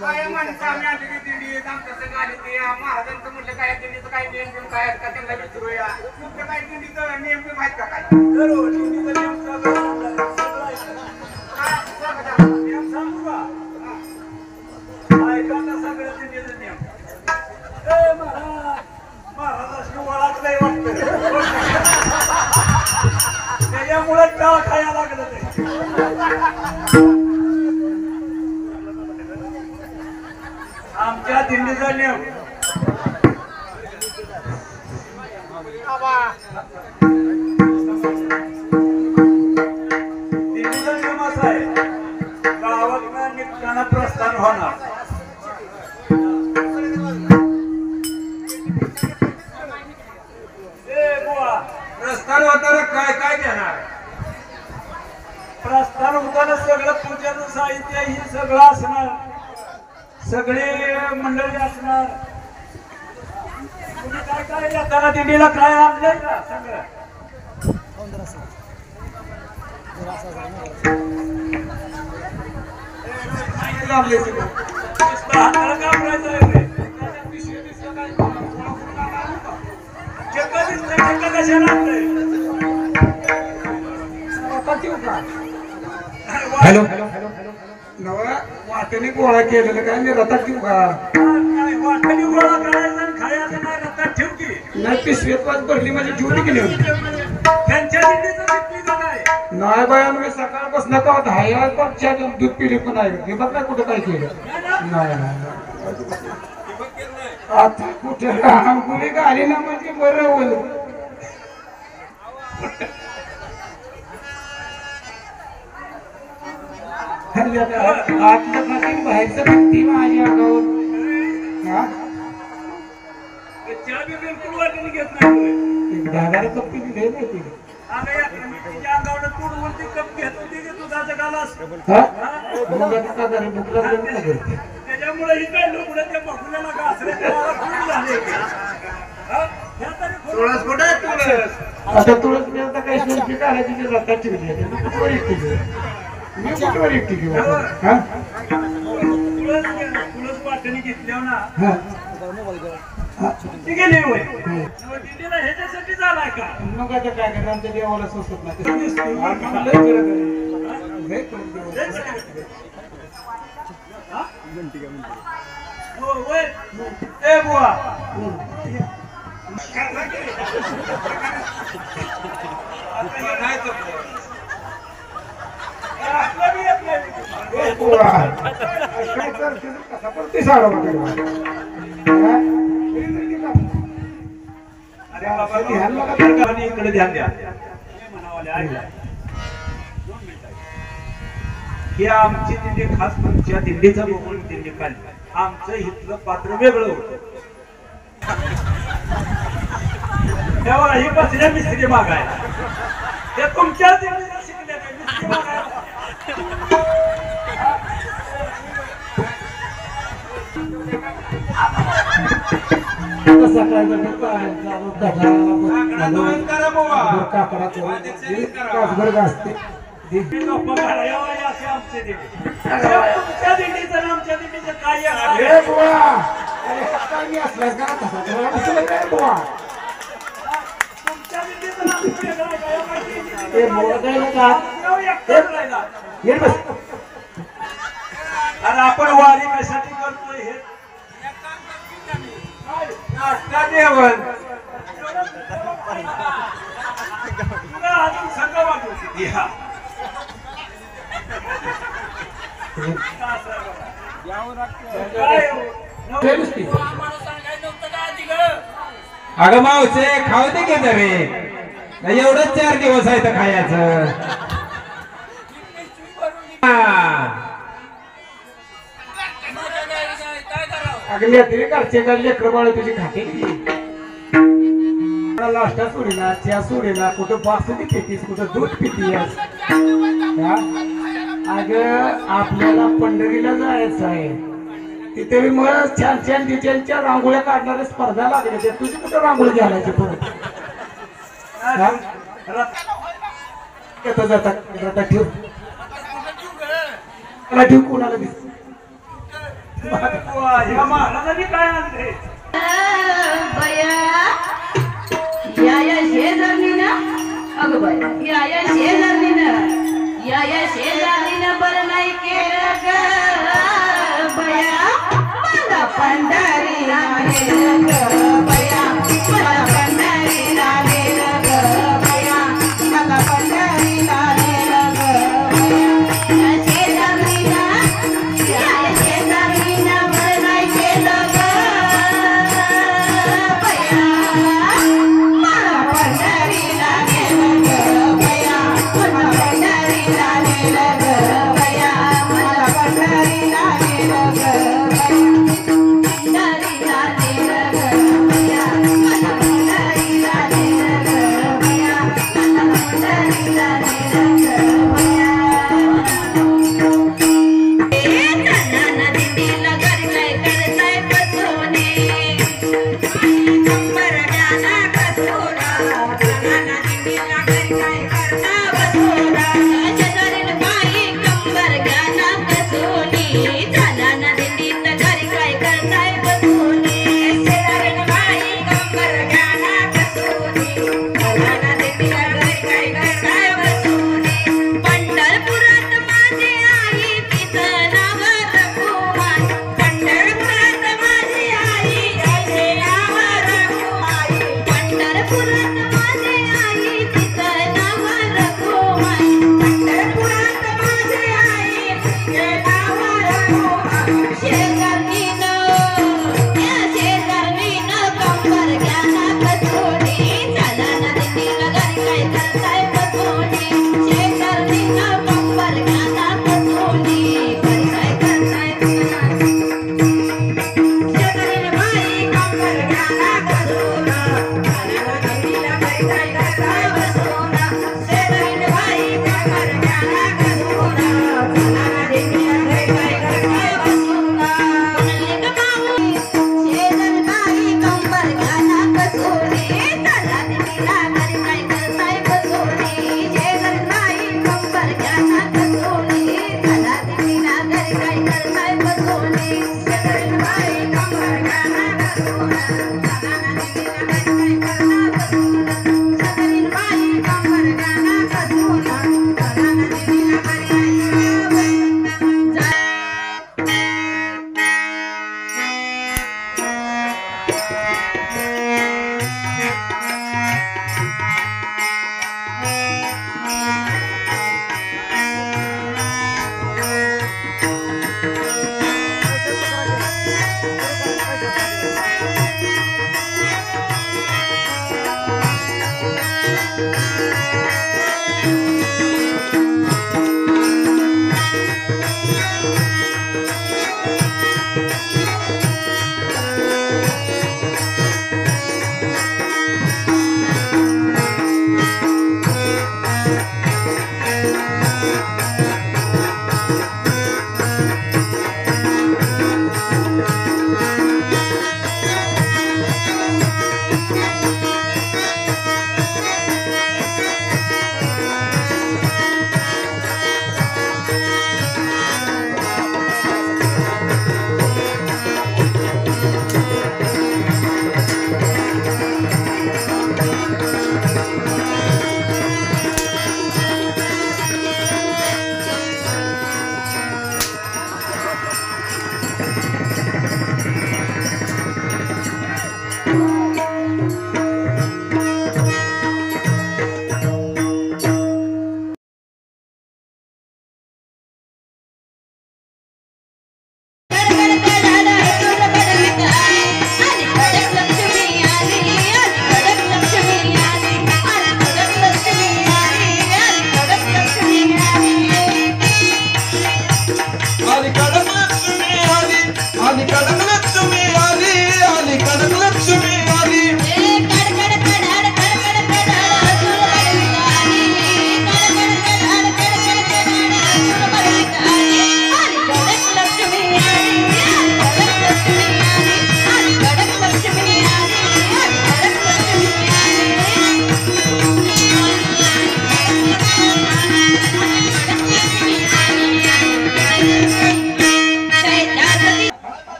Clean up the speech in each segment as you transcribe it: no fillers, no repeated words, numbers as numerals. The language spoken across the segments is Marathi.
काय म्हणता आम्ही आधी दिंडी आमच्या संग आली ते महाराजांचं म्हटलं काय दिंडीचं काय नियम बिम काय आहेत का त्यांना विचारूया. तुमच्या काय दिंडीचं नियम बिम आहेत का काय? दिंडीचं नियम नियम सांगू का? ऐका ना सगळं दिंडीचं नियम. महाराजांनी ओळखलंय वाटतं त्याच्यामुळे टाळ खायला लागलं ते. आमच्या दिंडीचा नियम दिंडीचा नियम असा आहे गावात निघताना प्रस्थान होणार. प्रस्थान होताना काय काय देणार? प्रस्थान होताना सगळं पूजेचं साहित्य ही सगळं असणार. सगळे मंडळी असणार. तुम्ही काय काय येताना दिंडीला काय आणलंय का? सगळं हॅलो नवा वाटेने गोळा केलेलं काय मी रथात ठेवू का? वाटणी गोळा करायचा आणि खायचं नाही रथात ठेव की. नाही पिशवीत वाज भरली माझी ठेवली की नाही? त्यांच्या दिंडीचं शिकलीचं नाही. नाही बाया मी सकाळपासून का दहा पक्षा दूध पिली पण आहे. हे बघ ना कुठं काय केलं. नाही आता कुठे अंकुली गाली ना म्हणजे बरं होईल. आतलं खाती बाहेरचं भक्ती माझी अंगावर. चहा बी बिलकुल वाटणी घेत नाही. 10,000 कप पिली नाही ती. तिच्या अंगावर तुडवून ती कप घेत होती की दुधाचा गालास. त्याच्यामुळे ही काय लोक त्या बघुल्याला घासरे झाले. तुळस कुठे तुळस? आता तुळस मी आता काही शिल्पी काढायची रथात ठेवली कुठवर एकटी मी कुठवर एकटी घेऊ. तुळस वाटणी घेतल्यावर ना ठीक आहे होय. दिंडीला ह्याच्यासाठी झालाय का? मग आता काय करणार आमच्या देवाला सोसत नाही. ए बुवा काय करते कसा पण ते साडा इकडे ध्यान द्या. ही आमची दिंडी खास तुमच्या दिंडीचा बघून दिंडी काढली. आमचं इथलं पात्र वेगळं होतं. तेव्हा ही बसल्या मिस्त्री मागायला ते तुमच्या दिंडीला शिकल्या काय मिस्त्री मागायला. अरे आपण वारी कशासाठी करतोय हे अजून संघ वाजवते. अगं मावसे खाऊ दे घेत रे एवढंच 4 दिवस आहे तर खायचं. अगली तरी घरचे लेकर बाळ तुझी खाते नाश्ता सोडीना चहा सोडीना कुठं बासुंदी पितीस कुठं दूध पितीस. अगं आपल्याला पंढरीला जायचं आहे तिथे मग छान छान डिझाईनच्या रांगोळ्या काढणाऱ्या स्पर्धा लागल्या त्या तुझी कुठं रांगोळी घालायची परत येता जाता ठेव मला ठेव कोणाला दिसत ह्या महाराजांनी काय आणले बया या शेजारीनं अगं बया या शेजारीनं बरं नाही केलं ग बया मला पंढरीला नेलं ग बया मला पंढरीला नेलं ग बया मला पंढरीला नेलं ग बया या शेजारीनं बरं नाही केलं ग बया मला पंढरीला नेलं ग बया मला पंढरीला नेलं ग बया मला पंढरीला नेलं ग पंढरीला नेलं ग बया मला पंढरीला नेलं ग बया मला पंढरीला नेलं ग बया दिदीला घर काय करताय बसवणे कंबर गाना कसोरा दिदीला घर काय करता बसवला शेजारील बाई कंबर गाना कसोनी झाला ना दिदीला घर काय करताय बसवणे शेजारील बाई कंबर गाना कसोनी झाला ना दिदीला घर काय करताय बसवणे पंढरपुरात माझी आई तिचं नाव रघुमाई पंढरपुरात माझी आई तिचे नाव रघुमाई पंढरपुरात माझी आई तिचं नाव रघुमाई पंढरपुरात माझी आई तिचे नाव रघुमाई शेजारीनं कंबर घ्याना कसोडी झाला ना दिदीला घर काय करताय बसोडी शेजारीनं कंबर घ्याना कसोडी घर काय करताय शेजारील बाई कंबर घ्याना कसोना झाला ना दिदीला घर काय करताय बसोना शेजारील बाई कंबर घ्याना कसोना झाला ना दिदीला घर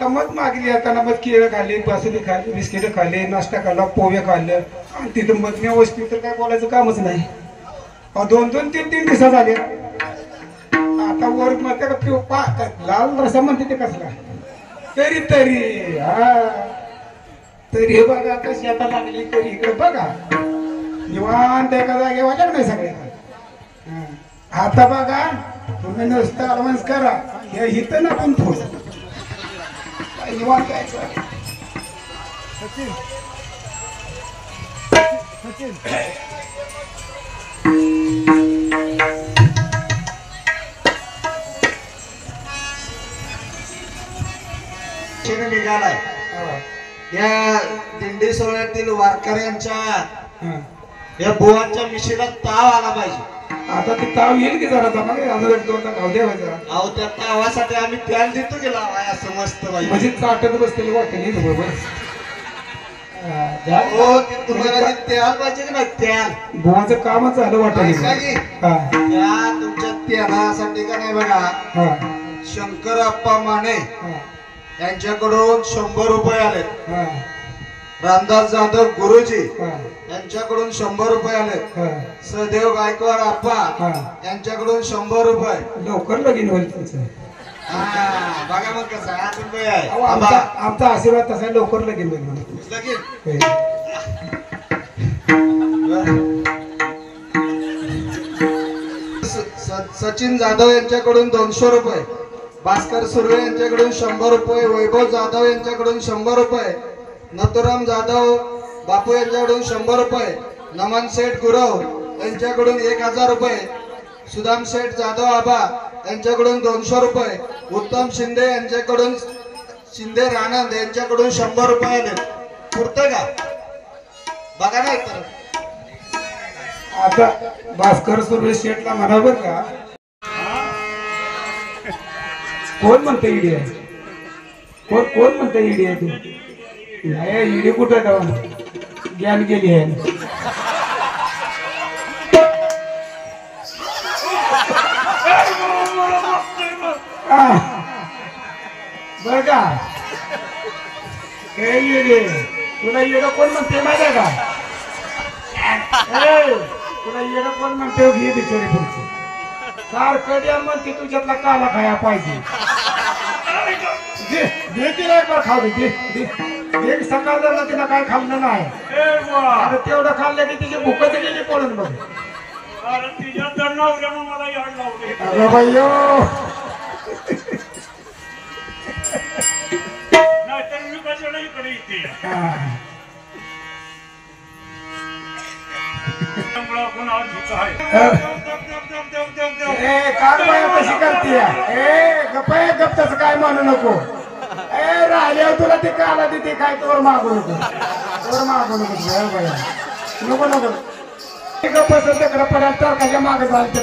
आता मग मागली येताना मग केळं खाल्ली, बासुंदी खाल्ली, बिस्किट खाल्ली, नाश्ता खाल्ला, पोहे खाल्लं आणि तिथं मग व्यवस्थित तर काय बोलायचं कामच नाही. 2-2, 3-3 दिवस झाले. आता वर मग त्याला लाल रसा म्हणते ते कसला तरी हा तरी हे बघा कशी आता लागली तरी इकडे बघा निवांत एका जागे वाटत नाही सगळ्या. आता बघा तुम्ही नुसतं अलाउन्स करा हे हिथं ना पण थोडं निवांत जायचं. निघालाय या दिंडी सोहळ्यातील वारकऱ्यांच्या या बुवांच्या मिशीला ताव आला पाहिजे. आता ते ताव येईल की जरा अजून 1-2 गाव द्यावायचा. अहो त्या तावासाठी आम्ही त्याल देतो की लावाय असं मस्त म्हणजे पाहिजे. चाटत बसलेली वाटली बरोबर. हो ते तुम्हाला त्याल पाहिजे की नाही त्याल बुवाचं कामच झालं वाटलं. ऐका की, त्या तुमच्या त्यालासाठी का नाही बघा शंकर अप्पा माने यांच्याकडून 100 रुपये आले. रामदास जाधव गुरुजी यांच्याकडून 100 रुपये आले. सहदेव गायकवाड आप्पा यांच्याकडून 100 रुपये. लवकर लगीन होईल तुमचं. बघा मग कसं आहे, 8 रुपये आहे. अहो, आमचा आशीर्वाद तसा आहे, लवकर लगीन होईल म्हणून. लगीन? सचिन जाधव यांच्याकडून 200 रुपये. भास्कर सुर्वे यांच्याकडून 100 रुपये. वैभव जाधव यांच्याकडून 100 रुपये. नथुराम जाधव बापू यांच्याकडून 100 रुपये. नमन शेठ गुरव यांच्याकडून 1000 रुपये. सुदाम शेठ जाधव आबा यांच्याकडून 200 रुपये. उत्तम शिंदे यांच्याकडून शिंदे राणंद यांच्याकडून 100 रुपये आले. पुरतं का बघा नाही तर आता भास्कर सुर्वे शेठला म्हणा बर का. कोण म्हणतं ईडी आहे? कोण म्हणतं ईडी आहे? तू नाही ईडी कुठं जाऊन ज्ञान गेली आहे. बर का हे येडे तुला येडं कोण म्हणते माहिती आहे का? तुला येडं कोण म्हणते घे बिचारी पुढची सारखं द्या म्हणते तुझ्यातला काला खाया पाहिजे. दे तिला एक बार खाऊ दे. एक सकाळ जर तिला काय खाल्लं नाही आता तेवढं खाल्लं की तिची भूकच गेली पडून बघ. अगं बाईयो काय बाया कशी करते? गप तसं काय म्हणू नको. राहिल्यावर तुला ते काला देते काय तोवर मागू नको. बाया नको गप तिकडे पडायला तर कशा मागे जायचं.